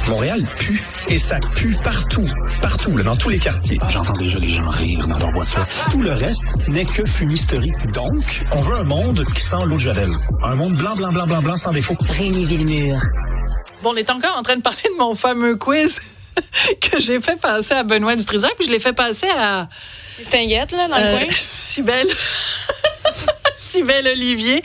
Montréal pue. Et ça pue partout. Partout, là, dans tous les quartiers. J'entends déjà les gens rire dans leur voiture. Tout le reste n'est que fumisterie. Donc, on veut un monde qui sent l'eau de Javel. Un monde blanc, blanc, blanc, blanc, blanc, sans défaut. Rémi Villemur. Bon, on est encore en train de parler de mon fameux quiz que j'ai fait passer à Benoît Dutrisac, puis je l'ai fait passer à... Stinguette, là, dans le coin. Cybèle Olivier.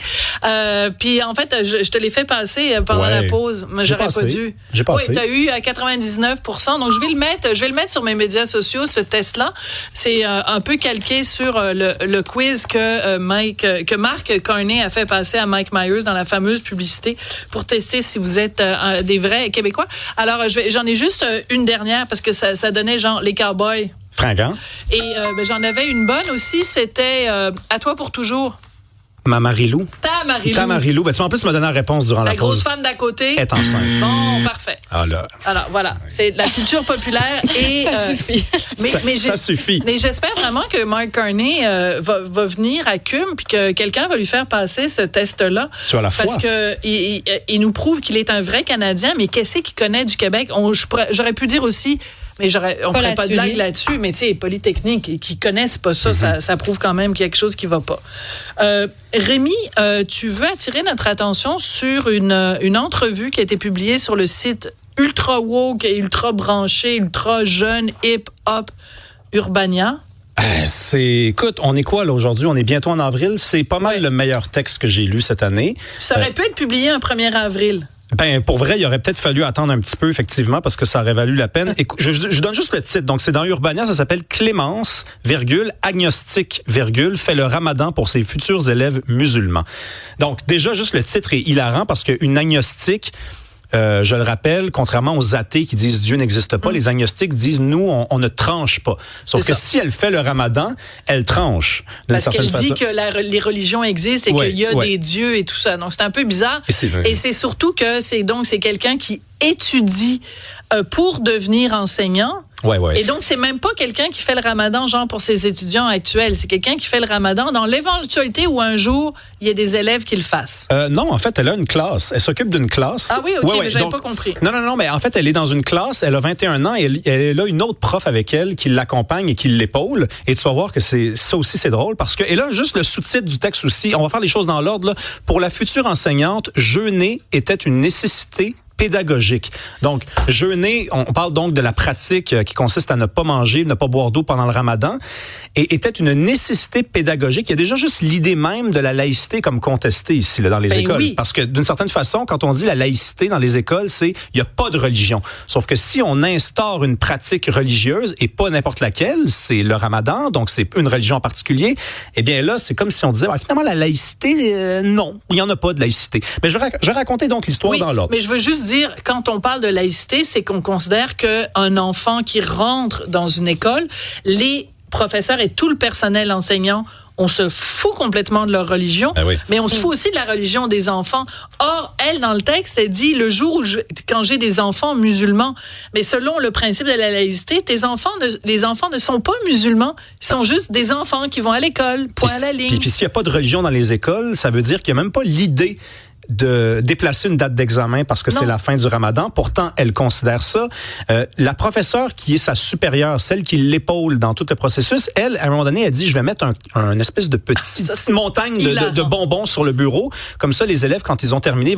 Puis en fait, je te l'ai fait passer pendant la pause, mais j'aurais pas dû. J'ai passé. Oui, tu as eu à 99%. Donc je vais le mettre sur mes médias sociaux, ce test-là. C'est un peu calqué sur le quiz que Marc Carney a fait passer à Mike Myers dans la fameuse publicité pour tester si vous êtes des vrais Québécois. Alors j'en ai juste une dernière parce que ça donnait genre les cowboys. Fringant. Et j'en avais une bonne aussi, c'était À toi pour toujours. Ma Marie-Lou. Ta Marie-Lou. Ta Marie-Lou. Ben, tu m'as en plus me donner la réponse durant la pause. La grosse femme d'à côté. Est enceinte. Bon, parfait. Alors voilà, c'est de la culture populaire et ça suffit. Ça suffit. Mais j'espère vraiment que Mark Carney va venir à CUM puis que quelqu'un va lui faire passer ce test-là. Tu as la foi. Parce que il nous prouve qu'il est un vrai Canadien, mais qu'est-ce qu'il connaît du Québec? J'aurais pu dire aussi. Mais on ferait pas de blague là-dessus, mais tu sais, Polytechnique, qui connaissent pas ça, ça prouve quand même quelque chose qui va pas. Rémi, tu veux attirer notre attention sur une entrevue qui a été publiée sur le site ultra woke, ultra branché, ultra jeune, hip-hop, Urbania. Écoute, on est quoi là aujourd'hui? On est bientôt en avril. C'est pas mal le meilleur texte que j'ai lu cette année. Ça aurait pu être publié un 1er avril. Ben, pour vrai, il aurait peut-être fallu attendre un petit peu, effectivement, parce que ça aurait valu la peine. Écoute, je donne juste le titre. Donc, c'est dans Urbania, ça s'appelle Clémence, agnostique, fait le ramadan pour ses futurs élèves musulmans. Donc, déjà, juste le titre est hilarant parce qu'une agnostique, je le rappelle, contrairement aux athées qui disent Dieu n'existe pas, les agnostiques disent nous, on ne tranche pas. Sauf que si elle fait le ramadan, elle tranche. Parce qu'elle dit que les religions existent et qu'il y a des dieux et tout ça. Donc, c'est un peu bizarre. Et c'est surtout que c'est quelqu'un qui étudie pour devenir enseignant. Et donc, c'est même pas quelqu'un qui fait le ramadan, genre, pour ses étudiants actuels. C'est quelqu'un qui fait le ramadan dans l'éventualité où un jour, il y a des élèves qui le fassent. Non, en fait, elle a une classe. Elle s'occupe d'une classe. Ah oui, OK, mais j'avais pas compris. Non, mais en fait, elle est dans une classe, elle a 21 ans, et elle a une autre prof avec elle qui l'accompagne et qui l'épaule. Et tu vas voir que ça aussi, c'est drôle, parce que, et là, juste le sous-titre du texte aussi, on va faire les choses dans l'ordre, là. Pour la future enseignante, jeûner était une nécessité pédagogique. Donc, jeûner, on parle donc de la pratique qui consiste à ne pas manger, ne pas boire d'eau pendant le ramadan, et était une nécessité pédagogique. Il y a déjà juste l'idée même de la laïcité comme contestée ici, là, dans les écoles. Oui. Parce que d'une certaine façon, quand on dit la laïcité dans les écoles, c'est il n'y a pas de religion. Sauf que si on instaure une pratique religieuse, et pas n'importe laquelle, c'est le ramadan, donc c'est une religion en particulier, eh bien là, c'est comme si on disait, finalement, la laïcité, non, il n'y en a pas de laïcité. Mais je racontais donc l'histoire dans l'ordre. Mais je veux juste dire, quand on parle de laïcité, c'est qu'on considère qu'un enfant qui rentre dans une école, les professeurs et tout le personnel enseignant, on se fout complètement de leur religion, mais on se fout aussi de la religion des enfants. Or, elle, dans le texte, elle dit, le jour où quand j'ai des enfants musulmans, mais selon le principe de la laïcité, les enfants ne sont pas musulmans, ils sont juste des enfants qui vont à l'école, point à la ligne. Puis s'il n'y a pas de religion dans les écoles, ça veut dire qu'il n'y a même pas l'idée de déplacer une date d'examen parce que c'est la fin du ramadan. Pourtant, elle considère ça. La professeure qui est sa supérieure, celle qui l'épaule dans tout le processus, elle, à un moment donné, elle dit, je vais mettre un espèce de petite montagne de bonbons sur le bureau. Comme ça, les élèves, quand ils ont terminé, ils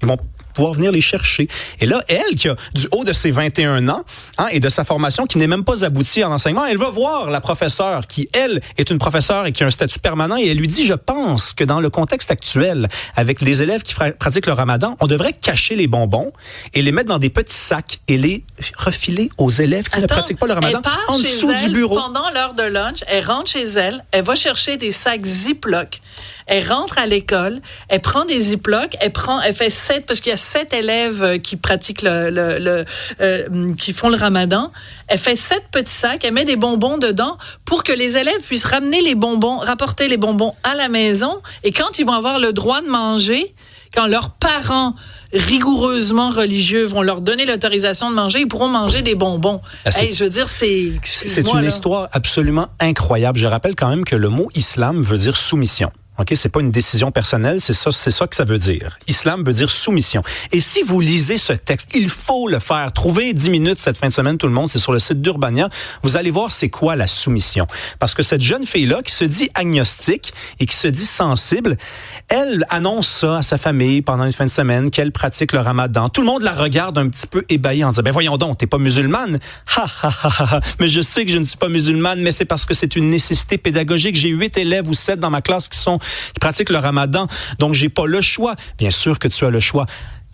vont pouvoir venir les chercher. Et là, elle, qui a du haut de ses 21 ans et de sa formation, qui n'est même pas aboutie en enseignement, elle va voir la professeure qui, elle, est une professeure et qui a un statut permanent et elle lui dit, je pense que dans le contexte actuel, avec les élèves qui pratiquent le ramadan, on devrait cacher les bonbons et les mettre dans des petits sacs et les refiler aux élèves qui ne pratiquent pas le ramadan en dessous du bureau. Pendant l'heure de lunch, elle rentre chez elle, elle va chercher des sacs Ziploc. Elle rentre à l'école, elle prend des Ziploc, elle fait 7, parce qu'il y a 7 élèves qui pratiquent qui font le ramadan. Elle fait 7 petits sacs, elle met des bonbons dedans pour que les élèves puissent ramener les bonbons, rapporter les bonbons à la maison. Et quand ils vont avoir le droit de manger, quand leurs parents rigoureusement religieux vont leur donner l'autorisation de manger, ils pourront manger des bonbons. Je veux dire, c'est une histoire absolument incroyable. Je rappelle quand même que le mot islam veut dire soumission. OK? C'est pas une décision personnelle, c'est ça que ça veut dire. Islam veut dire soumission. Et si vous lisez ce texte, il faut le faire. Trouvez 10 minutes cette fin de semaine, tout le monde, c'est sur le site d'Urbania. Vous allez voir c'est quoi la soumission. Parce que cette jeune fille-là, qui se dit agnostique et qui se dit sensible, elle annonce ça à sa famille pendant une fin de semaine, qu'elle pratique le ramadan. Tout le monde la regarde un petit peu ébahie en disant, ben voyons donc, t'es pas musulmane? Ha, ha, ha, ha. Mais je sais que je ne suis pas musulmane, mais c'est parce que c'est une nécessité pédagogique. J'ai 8 élèves ou 7 dans ma classe qui pratiquent le ramadan, donc j'ai pas le choix. Bien sûr que tu as le choix.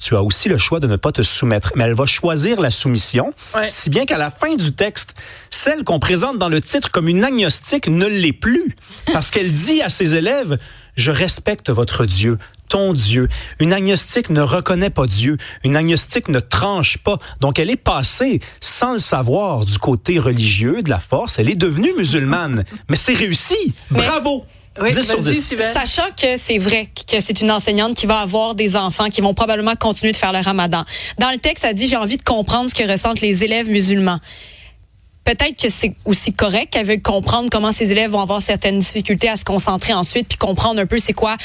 Tu as aussi le choix de ne pas te soumettre. Mais elle va choisir la soumission, si bien qu'à la fin du texte, celle qu'on présente dans le titre comme une agnostique ne l'est plus. Parce qu'elle dit à ses élèves, « Je respecte votre Dieu, ton Dieu. » Une agnostique ne reconnaît pas Dieu. Une agnostique ne tranche pas. Donc, elle est passée, sans le savoir, du côté religieux, de la force. Elle est devenue musulmane. Mais c'est réussi. Bravo! Oui, 10 sur 10. Sachant que c'est vrai que c'est une enseignante qui va avoir des enfants qui vont probablement continuer de faire le ramadan. Dans le texte, elle dit « J'ai envie de comprendre ce que ressentent les élèves musulmans ». Peut-être que c'est aussi correct qu'elle veuille comprendre comment ses élèves vont avoir certaines difficultés à se concentrer ensuite, puis comprendre un peu c'est quoi...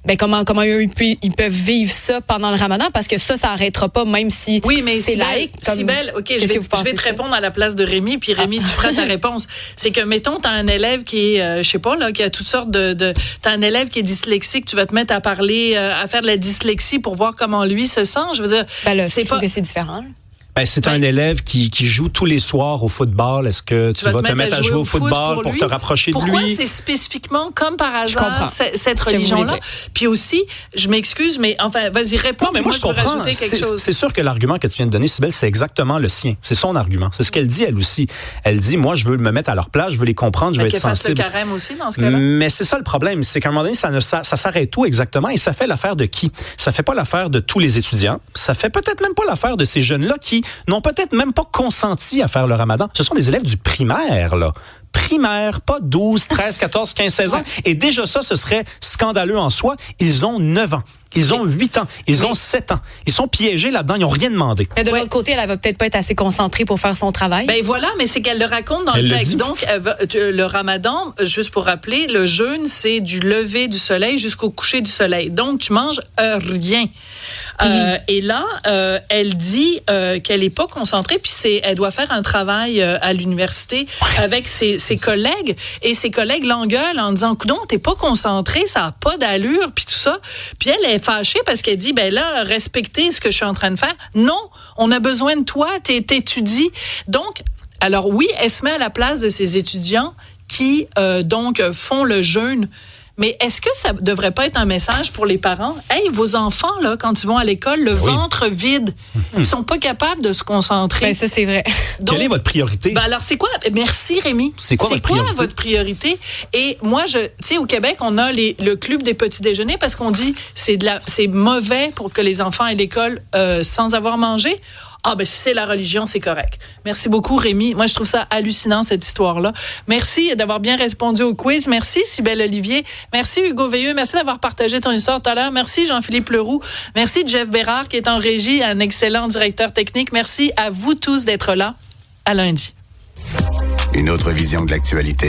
Ben comment ils peuvent vivre ça pendant le ramadan, parce que ça arrêtera pas, même si c'est laïque. Sibelle, OK, je vais te répondre à la place de Rémi, puis Rémi, tu feras ta réponse. C'est que, mettons, t'as un élève qui est, je sais pas, là, qui a toutes sortes t'as un élève qui est dyslexique, tu vas te mettre à parler, à faire de la dyslexie pour voir comment lui se sent. Je veux dire, je trouve que c'est différent. Ben, c'est un élève qui joue tous les soirs au football. Est-ce que tu vas te mettre à jouer au football pour te rapprocher de lui? Pourquoi c'est spécifiquement, comme par hasard, cette religion-là? Puis aussi, je m'excuse, mais enfin, vas-y, réponds. Non, mais moi je comprends. C'est sûr que l'argument que tu viens de donner, Sibelle, c'est exactement le sien. C'est son argument. C'est ce qu'elle dit, elle aussi. Elle dit, moi, je veux me mettre à leur place, je veux les comprendre, je veux être sensible. Qu'elle fasse le carême aussi, dans ce cas-là. Mais c'est ça le problème. C'est qu'à un moment donné, ça s'arrête où exactement? Et ça fait l'affaire de qui? Ça fait pas l'affaire de tous les étudiants. Ça fait peut-être même pas l'affaire de ces jeunes-là qui n'ont peut-être même pas consenti à faire le ramadan. Ce sont des élèves du primaire, là. Primaire, pas 12, 13, 14, 15, 16 ans. Et déjà ça, ce serait scandaleux en soi. Ils ont 9 ans. Ils ont 8 ans. Ils ont 7 ans. Ils sont piégés là-dedans. Ils n'ont rien demandé. Mais de l'autre côté, elle va peut-être pas être assez concentrée pour faire son travail. Ben voilà, mais c'est qu'elle le raconte dans le texte. Donc, le ramadan, juste pour rappeler, le jeûne, c'est du lever du soleil jusqu'au coucher du soleil. Donc, tu manges rien. Et là, elle dit qu'elle n'est pas concentrée, puis elle doit faire un travail à l'université avec ses collègues. Et ses collègues l'engueulent en disant, coudonc, t'es pas concentré, ça n'a pas d'allure, puis tout ça. Puis elle est fâchée parce qu'elle dit, ben là, respectez ce que je suis en train de faire. Non, on a besoin de toi, t'étudies. Donc, alors oui, elle se met à la place de ces étudiants qui, donc, font le jeûne. Mais est-ce que ça devrait pas être un message pour les parents? Hey, vos enfants, là, quand ils vont à l'école, le ventre vide, ils sont pas capables de se concentrer. Ben, ça, c'est vrai. Donc, quelle est votre priorité? Ben alors, c'est quoi? Merci, Rémi. C'est quoi votre priorité? Et moi, tu sais, au Québec, on a le club des petits déjeuners parce qu'on dit c'est mauvais pour que les enfants aient l'école sans avoir mangé. Ah, ben, si c'est la religion, c'est correct. Merci beaucoup, Rémi. Moi, je trouve ça hallucinant, cette histoire-là. Merci d'avoir bien répondu au quiz. Merci, Cybèle Olivier. Merci, Hugo Veilleux. Merci d'avoir partagé ton histoire tout à l'heure. Merci, Jean-Philippe Leroux. Merci, Jeff Bérard, qui est en régie, un excellent directeur technique. Merci à vous tous d'être là. À lundi. Une autre vision de l'actualité.